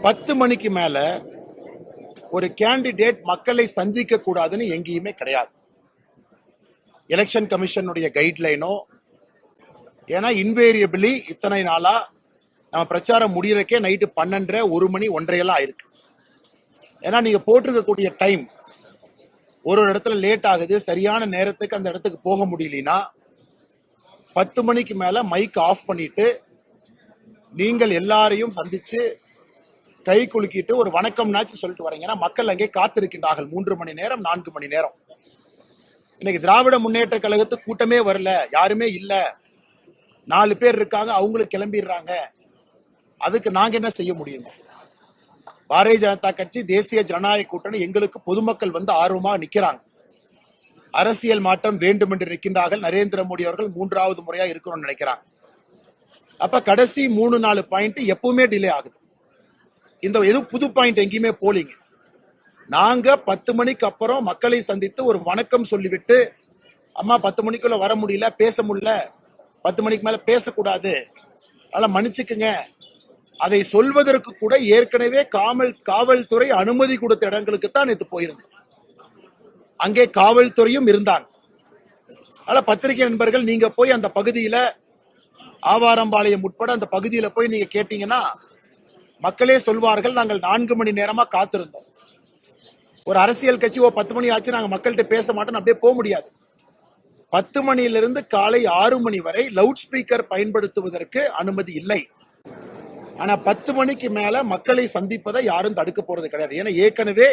10 மணிக்கு மேல ஒரு கேண்டிடேட் மக்களை சந்திக்க கூடாதுன்னு எங்கேயுமே கிடையாது. எலெக்ஷன் கமிஷனுடைய கைட்லைனோ, ஏன்னா இன்வேரியபிளி இத்தனை நாளா நம்ம பிரச்சாரம் முடியறக்கே நைட்டு 12, 1 மணி 1:30 ஆயிருக்கு. ஏன்னா நீங்க போட்டிருக்கக்கூடிய டைம் ஒரு இடத்துல லேட் ஆகுது, சரியான நேரத்துக்கு அந்த இடத்துக்கு போக முடியலனா 10 மணிக்கு மேல மைக் ஆஃப் பண்ணிட்டு நீங்கள் எல்லாரையும் சந்திச்சு கை குலுக்கிட்டு ஒரு வணக்கம்னாச்சு சொல்லிட்டு வரீங்கன்னா மக்கள் அங்கே காத்திருக்கின்றார்கள் 3 மணி நேரம் 4 மணி நேரம். இன்னைக்கு திராவிட முன்னேற்ற கழகத்துக்கு கூட்டமே வரல, யாருமே இல்ல, 4 பேர் இருக்காங்க, அவங்களுக்கு கிளம்பிடுறாங்க. அதுக்கு நாங்க என்ன செய்ய முடியுங்க? பாரதிய ஜனதா கட்சி, தேசிய ஜனநாயக கூட்டணி, எங்களுக்கு பொதுமக்கள் வந்து ஆர்வமாக நிக்கிறாங்க. அரசியல் மாற்றம் வேண்டும் என்று நிற்கின்றார்கள். நரேந்திர மோடி அவர்கள் 3வது முறையா இருக்கணும்னு நினைக்கிறாங்க. அப்ப கடைசி 3-4 பாயிண்ட் எப்பவுமே டிலே ஆகுது. இந்த எதுவும் புது பாயிண்ட் எங்கேயுமே போலிங்க. நாங்க 10 மணிக்கு அப்புறம் மக்களை சந்தித்து ஒரு வணக்கம் சொல்லிவிட்டு, அம்மா 10 மணிக்குள்ள வர முடியல, பேச முடியல, 10 மணிக்கு மேல பேசக்கூடாது, அதனால மன்னிச்சுக்குங்க, அதை சொல்வதற்கு கூட ஏற்கனவே காவல்துறை அனுமதி கொடுத்த இடங்களுக்கு தான் நேற்று போயிருந்தோம். அங்கே காவல்துறையும் இருந்தாங்க. அதனால பத்திரிகை நண்பர்கள், நீங்க போய் அந்த பகுதியில ஆவாரம்பாளையம் உட்பட அந்த பகுதியில போய் நீங்க கேட்டீங்கன்னா மக்களே சொல்வார்கள், நாங்கள் 4 மணி நேரமா காத்திருந்தோம். ஒரு அரசியல் கட்சி 10 மணி ஆச்சு நாங்க மக்கள்கிட்ட பேச மாட்டோம் அப்படியே போக முடியாது. 10 மணியிலிருந்து காலை 6 மணி வரை லவுட் ஸ்பீக்கர் பயன்படுத்துவதற்கு அனுமதி இல்லை. ஆனா 10 மணிக்கு மேல மக்களை சந்திப்பதை யாரும் தடுக்க போறது கிடையாது. ஏன்னா ஏற்கனவே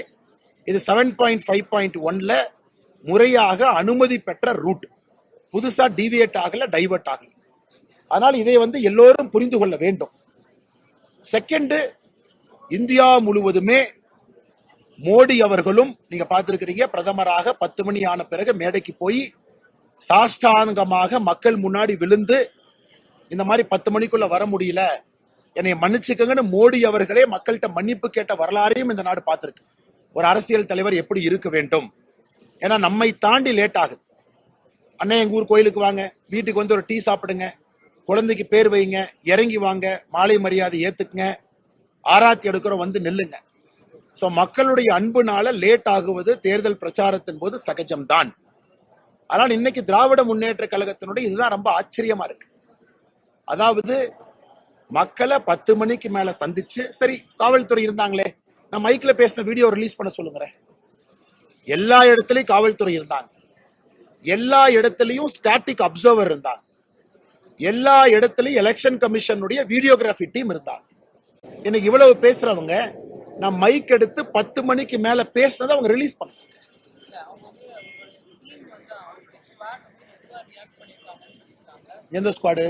இது 7.5.1ல முறையாக அனுமதி பெற்ற ரூட், புதுசா டிவியேட் ஆகல, டைவர்ட் ஆகல. அதனால் இதை எல்லோரும் புரிந்து கொள்ள வேண்டும். செகண்ட், இந்தியா முழுவதுமே மோடி அவர்களும் நீங்க பார்த்திருக்கிறீங்க, பிரதமராக 10 மணி ஆன பிறகு மேடைக்கு போய் சாஷ்டாங்கமாக மக்கள் முன்னாடி விழுந்து இந்த மாதிரி 10 மணிக்குள்ள வர முடியல, என்னை மன்னிச்சுக்கங்கன்னு மோடி அவர்களே மக்கள்கிட்ட மன்னிப்பு கேட்ட வரலாறையும் இந்த நாடு பார்த்திருக்கு. ஒரு அரசியல் தலைவர் எப்படி இருக்க வேண்டும்? ஏன்னா நம்மை தாண்டி லேட் ஆகுது. அண்ணன் எங்க ஊர் கோயிலுக்கு வாங்க, வீட்டுக்கு ஒரு டீ சாப்பிடுங்க, குழந்தைக்கு பேர் வைங்க, இறங்கி வாங்க, மாலை மரியாதை ஏத்துக்குங்க, ஆராத்தி எடுக்கிறோம், நெல்லுங்க. சோ மக்களுடைய அன்புனால லேட் ஆகுவது தேர்தல் பிரச்சாரத்தின் போது சகஜம்தான். ஆனால் இன்னைக்கு திராவிட முன்னேற்ற கழகத்தினுடைய இதுதான் ரொம்ப ஆச்சரியமா இருக்கு. அதாவது மக்களை 10 மணிக்கு மேல சந்திச்சு, சரி காவல்துறை இருந்தாங்களே, நான் மைக்ல பேசின வீடியோ ரிலீஸ் பண்ண சொல்லுங்க. எல்லா இடத்துலயும் காவல்துறை இருந்தாங்க, எல்லா இடத்துலயும் ஸ்டாட்டிக் அப்சர்வர் இருந்தாங்க, எல்லா இடத்துலயும் எலெக்ஷன் கமிஷனுடைய வீடியோகிராபி டீம் இருந்தாங்க. இன்னைக்கு இவ்வளவு பேசுறவங்க நான் மைக் எடுத்து 10 மணிக்கு மேல பேசினதை அவங்க ரிலீஸ் பண்ண. எந்த ஸ்குவாடு?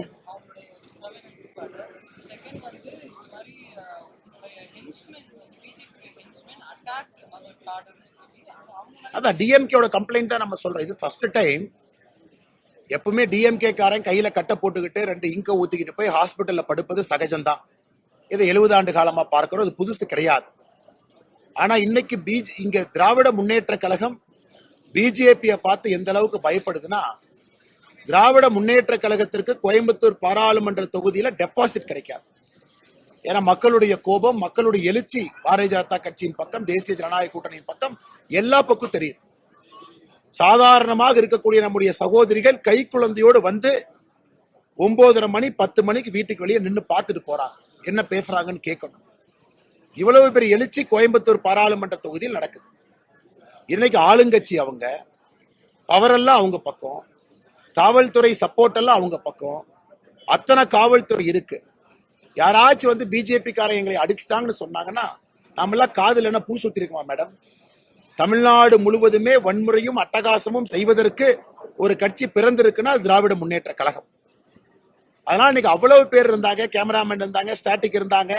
அதான் டிஎம்கேயோட கம்ப்ளைண்ட் தான் நம்ம சொல்றோம். இது ஃபர்ஸ்ட் டைம். எப்பவுமே டிஎம்கே காரன் கையில கட்டை போட்டுக்கிட்டு 2 இங்க ஊத்திக்கிட்டு போய் ஹாஸ்பிட்டல்ல படுப்பது சகஜம்தான். இதை 70 ஆண்டு காலமா பார்க்கிறோம், இது புதுசு கிடையாது. ஆனா இன்னைக்கு இங்க திராவிட முன்னேற்ற கழகம் பிஜேபியை பார்த்து எந்த அளவுக்கு பயப்படுதுன்னா, திராவிட முன்னேற்ற கழகத்திற்கு கோயம்புத்தூர் பாராளுமன்ற தொகுதியில டெபாசிட் கிடைக்காது. ஏன்னா மக்களுடைய கோபம், மக்களுடைய எழுச்சி பாரதிய ஜனதா கட்சியின் பக்கம், தேசிய ஜனநாயக கூட்டணியின் பக்கம் எல்லா பக்கம் தெரியுது. சாதாரணமாக இருக்கக்கூடிய நம்முடைய சகோதரிகள் கை குழந்தையோடு 9:30 மணி 10 மணிக்கு வீட்டுக்கு வெளியே நின்று பார்த்துட்டு போறாங்க, என்ன பேசுறாங்கன்னு கேட்கணும். இவ்வளவு பெரிய எழுச்சி கோயம்புத்தூர் பாராளுமன்ற தொகுதியில் நடக்குது. இன்னைக்கு ஆளுங்கட்சி அவங்க, பவரெல்லாம் அவங்க பக்கம், காவல்துறை சப்போர்ட் எல்லாம் அவங்க பக்கம், அத்தனை காவல்துறை இருக்கு. யாராச்சும் பிஜேபி காரங்க எங்களை அடிச்சிட்டாங்கன்னு சொன்னாங்கன்னா நாமெல்லாம் காதுல என்ன பூ சுத்தி இருக்குமா மேடம்? தமிழ்நாடு முழுவதுமே வன்முறையும் அட்டகாசமும் செய்வதற்கு ஒரு கட்சி பிறந்திருக்குன்னா திராவிட முன்னேற்ற கழகம். அதனால இன்னைக்கு அவ்வளவு பேர் இருந்தாங்க, கேமராமேன் இருந்தாங்க, ஸ்டாட்டிக் இருந்தாங்க.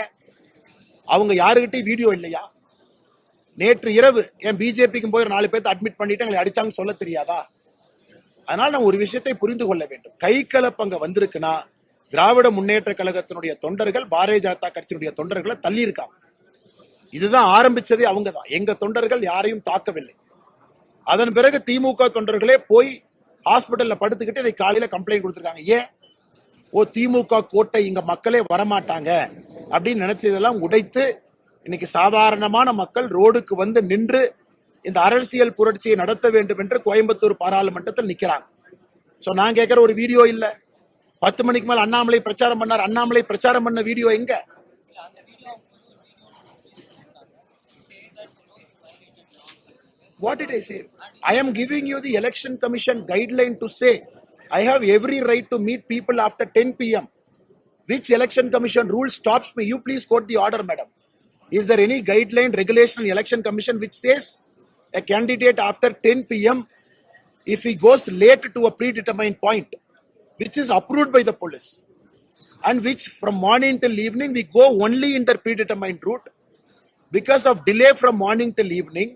அவங்க யாருகிட்டையும் வீடியோ இல்லையா? நேற்று இரவு என் பிஜேபிக்கு போய் 4 பேர்த்த அட்மிட் பண்ணிட்டு எங்களை அடிச்சாங்கன்னு சொல்ல தெரியாதா? அதனால நம்ம ஒரு விஷயத்தை புரிந்து கொள்ள வேண்டும். கை கலப்பு அங்க வந்திருக்குன்னா திராவிட முன்னேற்ற கழகத்தினுடைய தொண்டர்கள் பாரதிய ஜனதா கட்சியினுடைய தொண்டர்களை தள்ளி இருக்காங்க. இதுதான் ஆரம்பிச்சதே அவங்க தான். எங்க தொண்டர்கள் யாரையும் தாக்கவில்லை. அதன் பிறகு திமுக தொண்டர்களே போய் ஹாஸ்பிட்டல்ல படுத்துக்கிட்டு இன்னைக்கு காலையில கம்ப்ளைண்ட் கொடுத்திருக்காங்க. ஏன்? திமுக கோட்டை இங்க மக்களே வரமாட்டாங்க அப்படின்னு நினைச்சதெல்லாம் உடைத்து இன்னைக்கு சாதாரணமான மக்கள் ரோடுக்கு வந்து நின்று இந்த அரசியல் புரட்சியை நடத்த வேண்டும் என்று கோயம்புத்தூர் பாராளுமன்றத்தில் நிக்கிறாங்க. சோ நான் கேட்கிற ஒரு வீடியோ இல்ல. 10 மணிக்கு மேல அண்ணாமலை பிரச்சாரம் பண்ணார். அண்ணாமலை பிரச்சாரம் பண்ண வீடியோ எங்க? What did I say? I am giving you the Election Commission guideline to say I have every right to meet people after 10 p.m. Which Election Commission rule stops me? You please quote the order, madam. Is there any guideline, regulation in Election Commission which says a candidate after 10 p.m. if he goes late to a predetermined point, which is approved by the police, and which from morning till evening we go only in the predetermined route, because of delay from morning till evening,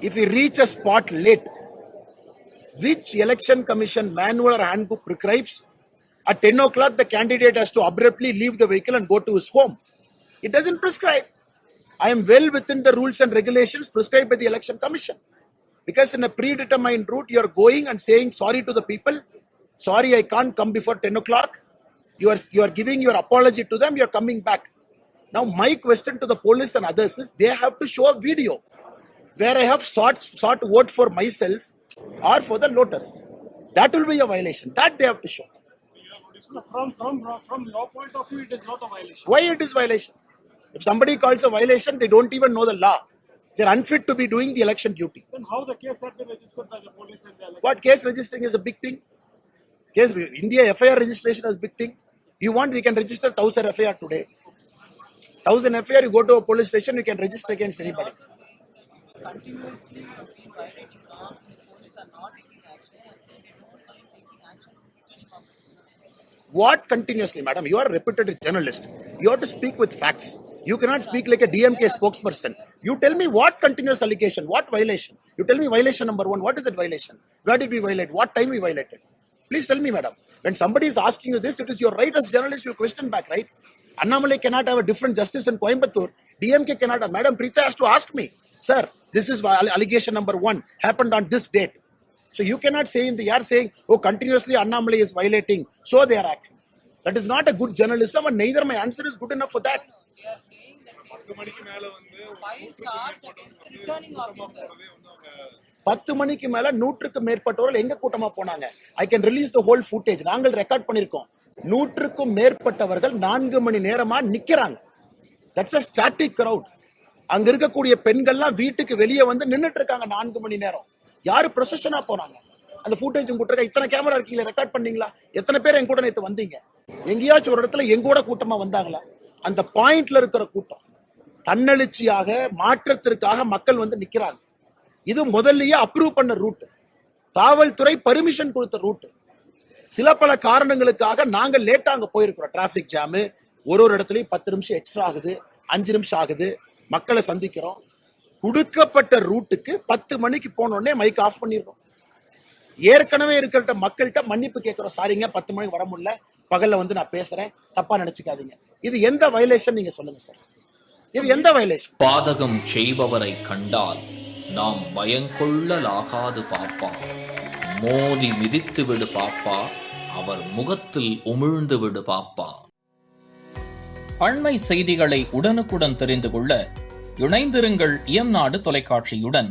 if we reach a spot late, which Election Commission manual or handbook prescribes at 10 o'clock the candidate has to abruptly leave the vehicle and go to his home? It doesn't prescribe. I am well within the rules and regulations prescribed by the Election Commission. Because in a predetermined route, you are going and saying sorry to the people. Sorry, I can't come before 10 o'clock. You are giving your apology to them. You are coming back. Now, my question to the police and others is they have to show a video where I have sought vote for myself or for the Lotus. That will be a violation. That they have to show. From your point of view, it is not a violation. Why it is violation? If somebody calls a violation, they don't even know the law. They're unfit to be doing the election duty. Then how the case had been registered by the police and the election? What case registering is a big thing? Case India FIR registration is a big thing. You want, we can register 1000 FIR today. 1000 FIR, you go to a police station, you can register against anybody. Continuously been violating law, the police are not taking action, and so they don't mind taking action on returning officers. What continuously, madam? You are a reputed journalist. You have to speak with facts. You cannot speak like a DMK spokesperson. You tell me what continuous allegation, what violation. You tell me violation number 1. What is that violation? Where did we violate? What time we violated? Please tell me, madam. When somebody is asking you this, it is your right as journalist. You question back, right? Annamalai cannot have a different justice in Coimbatore. DMK cannot have. Madam Preeta has to ask me, sir, this is allegation number 1 happened on this date. So you cannot say in the air saying, oh, continuously Annamalai is violating, so they are acting. That is not a good journalism, and neither my answer is good enough for that. They are saying that they file charge against the returning officer. 10 மணிக்கு மேல 100க்கு மேற்பட்டவர்கள் எங்க கூட்டமா போனாங்க? I can release the whole footage. நாங்கள் record பண்ணிருக்கோம். 100க்கும் மேற்பட்டவர்கள் 4 மணி நேரமா நிக்கிறாங்க. That's a static crowd. அங்க இருக்கக்கூடிய பெண்கள்லாம் வீட்டுக்கு வெளியே வந்து நின்னுட்டு இருக்காங்க 4 மணி நேரம். யாரு ப்ரொசஷனா போனாங்க? அந்த ஃபுட்டேஜ் உங்க கிட்ட இத்தனை கேமரா இருக்கீங்களா, ரெக்கார்ட் பண்ணீங்களா? எத்தனை பேர் என் கூட நேத்து வந்தீங்க? எங்கேயாச்சும் ஒரு இடத்துல எங்கூட கூட்டமா வந்தாங்களா? அந்த பாயிண்ட்ல இருக்கிற கூட்டம் தன்னெழுச்சியாக மாற்றத்திற்காக மக்கள் வந்து நிக்கிறாங்க. இது முதல்லயே அப்ரூவ் பண்ண ரூட், காவல்துறை பர்மிஷன் கொடுத்த ரூட். சில பல காரணங்களுக்காக நாங்க லேட்டா அங்க போயிருக்கிறோம். டிராபிக் ஜாமு, ஒரு இடத்துலயும் 10 நிமிஷம் எக்ஸ்ட்ரா ஆகுது, 5 நிமிஷம் ஆகுது, மக்களை சந்திக்கிறோம். கொடுக்கப்பட்ட ரூட்டுக்கு 10 மணிக்கு போன உடனே மைக் ஆஃப் பண்ணிடுறோம். ஏற்கனவே இருக்கிற மக்கள்கிட்ட மன்னிப்பு கேட்கிறோம், சாரிங்க 10 மணிக்கு வர முடியல, பகல்ல வந்து நான் பேசுறேன், தப்பா நினைச்சுக்காதீங்க. இது எந்த வயலேஷன் நீங்க சொல்லுங்க சார்? இது எந்த வயலேஷன்? பாதகம் செய்பவரை கண்டால் நாம் பயங்கொள்ளலாகாது பாப்பா, மோதி மிதித்து விடு பாப்பா, அவர் முகத்தில் உமிழ்ந்து விடு பாப்பா. அண்மை செய்திகளை உடனுக்குடன் தெரிந்து கொள்ள இணைந்திருங்கள் இயம்நாடு தொலைக்காட்சியுடன்.